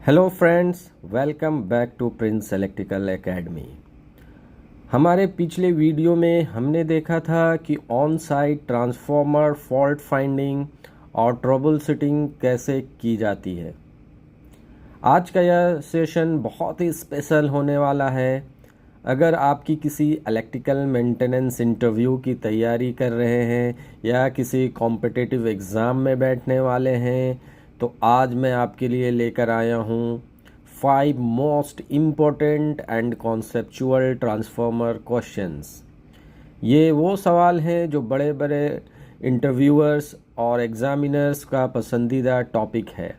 Hello friends, welcome back to Prince Electrical Academy. हमारे पिछले video में हमने देखा था कि on site transformer fault finding और ट्रबल शूटिंग कैसे की जाती है। आज का यह सेशन बहुत ही स्पेशल होने वाला है। अगर आपकी किसी इलेक्ट्रिकल मेंटेनेंस इंटरव्यू की तैयारी कर रहे हैं या किसी कॉम्पिटिटिव एग्ज़ाम में बैठने वाले हैं तो आज मैं आपके लिए लेकर आया हूँ 5 most important and conceptual transformer questions. ये वो सवाल हैं जो बड़े बड़े इंटरव्यूअर्स और एग्जामिनर्स का पसंदीदा टॉपिक है।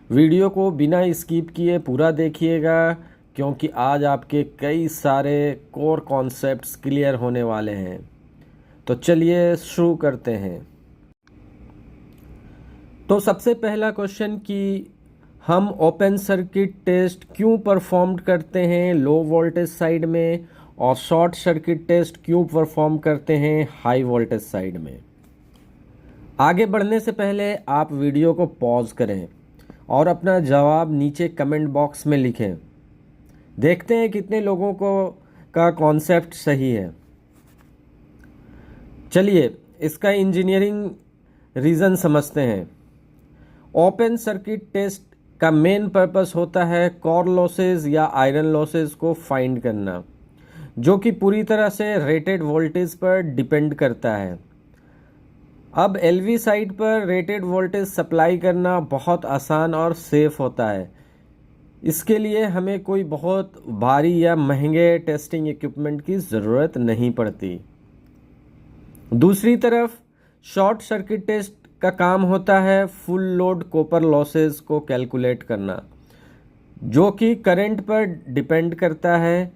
वीडियो को बिना स्किप किए पूरा देखिएगा क्योंकि आज आपके कई सारे कोर कॉन्सेप्ट्स क्लियर होने वाले हैं। तो चलिए शुरू करते हैं। तो सबसे पहला क्वेश्चन कि हम ओपन सर्किट टेस्ट क्यों परफॉर्म करते हैं लो वोल्टेज साइड में और शॉर्ट सर्किट टेस्ट क्यों परफॉर्म करते हैं हाई वोल्टेज साइड में। आगे बढ़ने से पहले आप वीडियो को पॉज करें और अपना जवाब नीचे कमेंट बॉक्स में लिखें। देखते हैं कितने लोगों का कॉन्सेप्ट सही है। चलिए इसका इंजीनियरिंग रीज़न समझते हैं। ओपन सर्किट टेस्ट का मेन पर्पस होता है कोर लॉसेस या आयरन लॉसेस को फाइंड करना, जो कि पूरी तरह से रेटेड वोल्टेज पर डिपेंड करता है। अब एलवी साइड पर रेटेड वोल्टेज सप्लाई करना बहुत आसान और सेफ होता है। इसके लिए हमें कोई बहुत भारी या महंगे टेस्टिंग इक्विपमेंट की ज़रूरत नहीं पड़ती। दूसरी तरफ शॉर्ट सर्किट टेस्ट का काम होता है फुल लोड कॉपर लॉसेस को कैलकुलेट करना, जो कि करंट पर डिपेंड करता है।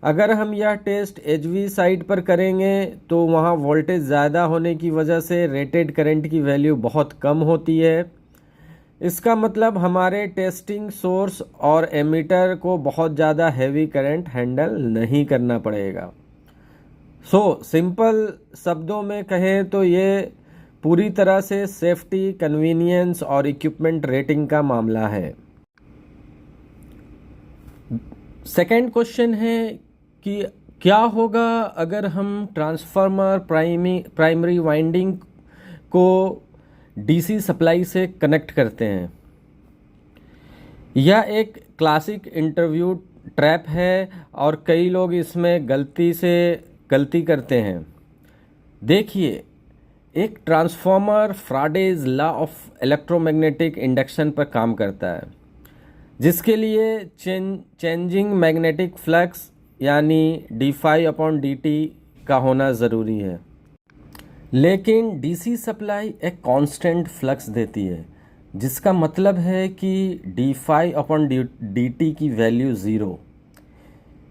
अगर हम यह टेस्ट एचवी साइड पर करेंगे तो वहाँ वोल्टेज ज़्यादा होने की वजह से रेटेड करंट की वैल्यू बहुत कम होती है। इसका मतलब हमारे टेस्टिंग सोर्स और एमीटर को बहुत ज़्यादा हैवी करंट हैंडल नहीं करना पड़ेगा। सिंपल शब्दों में कहें तो ये पूरी तरह से सेफ्टी, कन्वीनियंस और इक्विपमेंट रेटिंग का मामला है। सेकंड क्वेश्चन है कि क्या होगा अगर हम ट्रांसफार्मर प्राइमरी वाइंडिंग को डीसी सप्लाई से कनेक्ट करते हैं। यह एक क्लासिक इंटरव्यू ट्रैप है और कई लोग इसमें गलती करते हैं। देखिए, एक transformer Faraday's law of electromagnetic induction पर काम करता है, जिसके लिए चेंजिंग मैग्नेटिक फ्लक्स यानी d∅dt का होना ज़रूरी है। लेकिन डीसी सप्लाई एक कांस्टेंट फ्लक्स देती है, जिसका मतलब है कि d∅dt की वैल्यू ज़ीरो।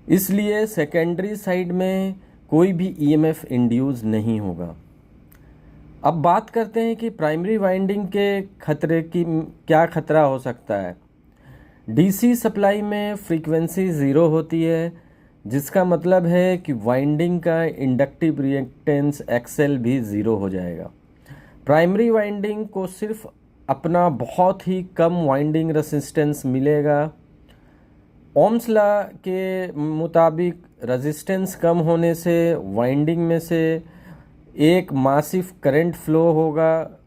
इसलिए सेकेंडरी साइड में कोई भी ईएमएफ इंड्यूस नहीं होगा। अब बात करते हैं कि प्राइमरी वाइंडिंग के खतरे की क्या खतरा हो सकता है। डीसी सप्लाई में फ्रीक्वेंसी ज़ीरो होती है, जिसका मतलब है कि वाइंडिंग का इंडक्टिव रिएक्टेंस एक्सेल भी ज़ीरो हो जाएगा। प्राइमरी वाइंडिंग को सिर्फ अपना बहुत ही कम वाइंडिंग रेजिस्टेंस मिलेगा। ओम्स लॉ के मुताबिक रेजिस्टेंस कम होने से वाइंडिंग में से एक मासिव करंट फ्लो होगा।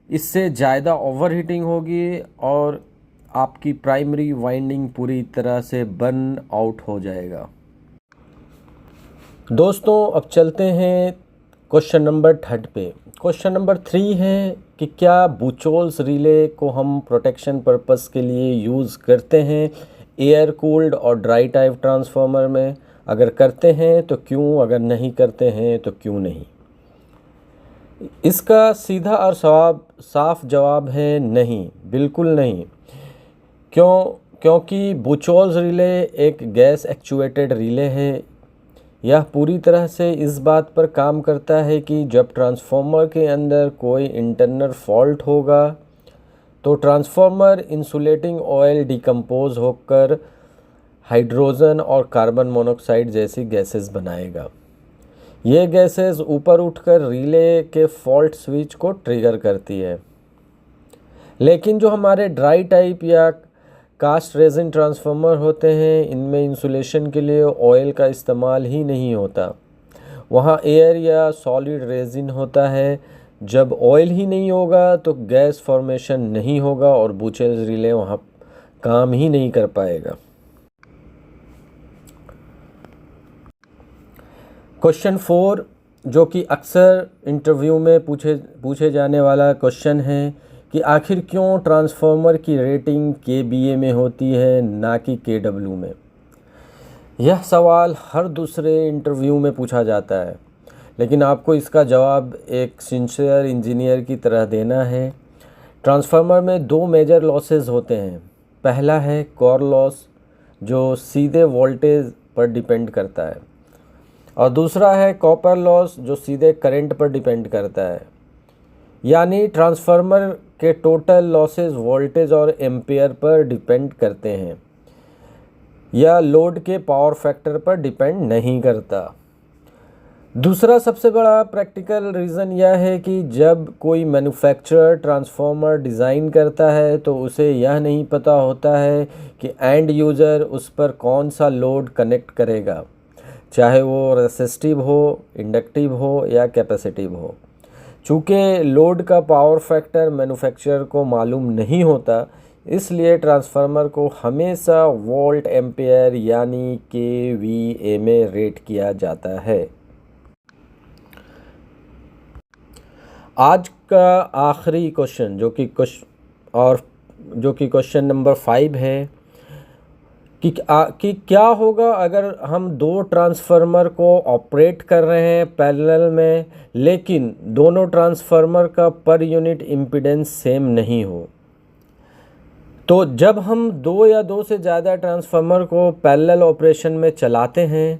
इससे ज़्यादा ओवरहीटिंग होगी और आपकी प्राइमरी वाइंडिंग पूरी तरह से बर्न आउट हो जाएगा। दोस्तों, अब चलते हैं क्वेश्चन नंबर 3 पे। क्वेश्चन नंबर 3 है कि क्या बुचोल्स रिले को हम प्रोटेक्शन पर्पस के लिए यूज़ करते हैं एयर कूल्ड और ड्राई टाइप ट्रांसफार्मर में। अगर करते हैं तो क्यों, अगर नहीं करते हैं तो क्यों नहीं। इसका सीधा और साफ जवाब है नहीं, बिल्कुल नहीं। क्योंकि बुचोल्स रिले एक गैस एक्चुएटेड रिले है। यह पूरी तरह से इस बात पर काम करता है कि जब ट्रांसफार्मर के अंदर कोई इंटरनल फॉल्ट होगा तो ट्रांसफार्मर इंसुलेटिंग ऑयल डिकम्पोज होकर हाइड्रोजन और कार्बन मोनोऑक्साइड जैसी गैसेस बनाएगा। ये गैसेस ऊपर उठकर रिले के फॉल्ट स्विच को ट्रिगर करती है। लेकिन जो हमारे ड्राई टाइप या कास्ट रेजिन ट्रांसफार्मर होते हैं, इनमें इंसुलेशन के लिए ऑयल का इस्तेमाल ही नहीं होता। वहाँ एयर या सॉलिड रेजिन होता है। जब ऑयल ही नहीं होगा तो गैस फॉर्मेशन नहीं होगा और बुचेल्स रिले वहाँ काम ही नहीं कर पाएगा। क्वेश्चन 4 जो कि अक्सर इंटरव्यू में पूछे जाने वाला क्वेश्चन है कि आखिर क्यों ट्रांसफार्मर की रेटिंग केबीए में होती है ना कि केडब्ल्यू में। यह सवाल हर दूसरे इंटरव्यू में पूछा जाता है, लेकिन आपको इसका जवाब एक सिंसियर इंजीनियर की तरह देना है। ट्रांसफार्मर में 2 मेजर लॉसेस होते हैं। पहला है कोर लॉस जो सीधे वोल्टेज पर डिपेंड करता है, और दूसरा है कॉपर लॉस जो सीधे करंट पर डिपेंड करता है। यानी ट्रांसफार्मर के टोटल लॉसेस वोल्टेज और एम्पेयर पर डिपेंड करते हैं या लोड के पावर फैक्टर पर डिपेंड नहीं करता। दूसरा सबसे बड़ा प्रैक्टिकल रीज़न यह है कि जब कोई मैन्युफैक्चरर ट्रांसफार्मर डिज़ाइन करता है तो उसे यह नहीं पता होता है कि एंड यूज़र उस पर कौन सा लोड कनेक्ट करेगा, चाहे वो रेसिस्टिव हो, इंडक्टिव हो या कैपेसिटिव हो। चूँकि लोड का पावर फैक्टर मैन्युफैक्चरर को मालूम नहीं होता, इसलिए ट्रांसफार्मर को हमेशा वोल्ट एम्पेयर यानी केवीए में रेट किया जाता है। आज का आखिरी क्वेश्चन जो कि क्वेश्चन नंबर 5 है कि क्या होगा अगर हम 2 ट्रांसफार्मर को ऑपरेट कर रहे हैं पैरेलल में, लेकिन दोनों ट्रांसफार्मर का पर यूनिट इम्पीडेंस सेम नहीं हो। तो जब हम 2 या 2 से ज़्यादा ट्रांसफार्मर को पैरेलल ऑपरेशन में चलाते हैं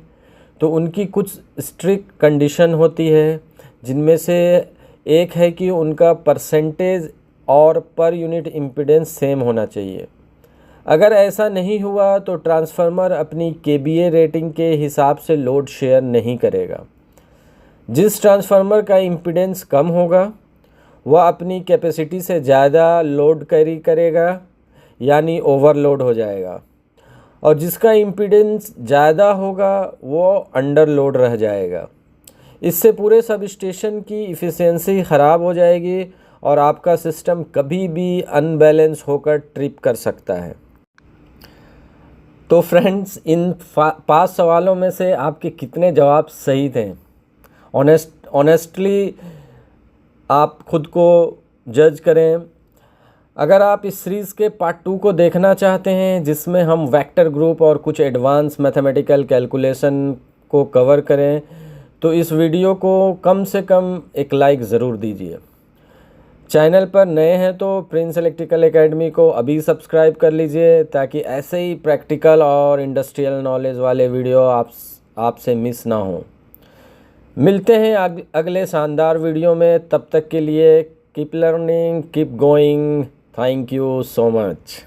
तो उनकी कुछ स्ट्रिक्ट कंडीशन होती है, जिनमें से एक है कि उनका परसेंटेज और पर यूनिट इम्पीडेंस सेम होना चाहिए। अगर ऐसा नहीं हुआ तो ट्रांसफार्मर अपनी केबीए रेटिंग के हिसाब से लोड शेयर नहीं करेगा। जिस ट्रांसफार्मर का इम्पीडेंस कम होगा वह अपनी कैपेसिटी से ज़्यादा लोड कैरी करेगा, यानी ओवरलोड हो जाएगा, और जिसका इम्पीडेंस ज़्यादा होगा वो अंडरलोड रह जाएगा। इससे पूरे सब स्टेशन की इफ़िशियंसी ख़राब हो जाएगी और आपका सिस्टम कभी भी अनबैलेंस होकर ट्रिप कर सकता है। तो फ्रेंड्स, इन 5 सवालों में से आपके कितने जवाब सही थे? ऑनेस्टली आप खुद को जज करें। अगर आप इस सीरीज़ के पार्ट 2 को देखना चाहते हैं जिसमें हम वेक्टर ग्रुप और कुछ एडवांस मैथमेटिकल कैलकुलेशन को कवर करें, तो इस वीडियो को कम से कम एक लाइक ज़रूर दीजिए। चैनल पर नए हैं तो प्रिंस इलेक्ट्रिकल एकेडमी को अभी सब्सक्राइब कर लीजिए, ताकि ऐसे ही प्रैक्टिकल और इंडस्ट्रियल नॉलेज वाले वीडियो आपसे मिस ना हो। मिलते हैं अगले शानदार वीडियो में। तब तक के लिए keep learning, keep going. Thank you so much.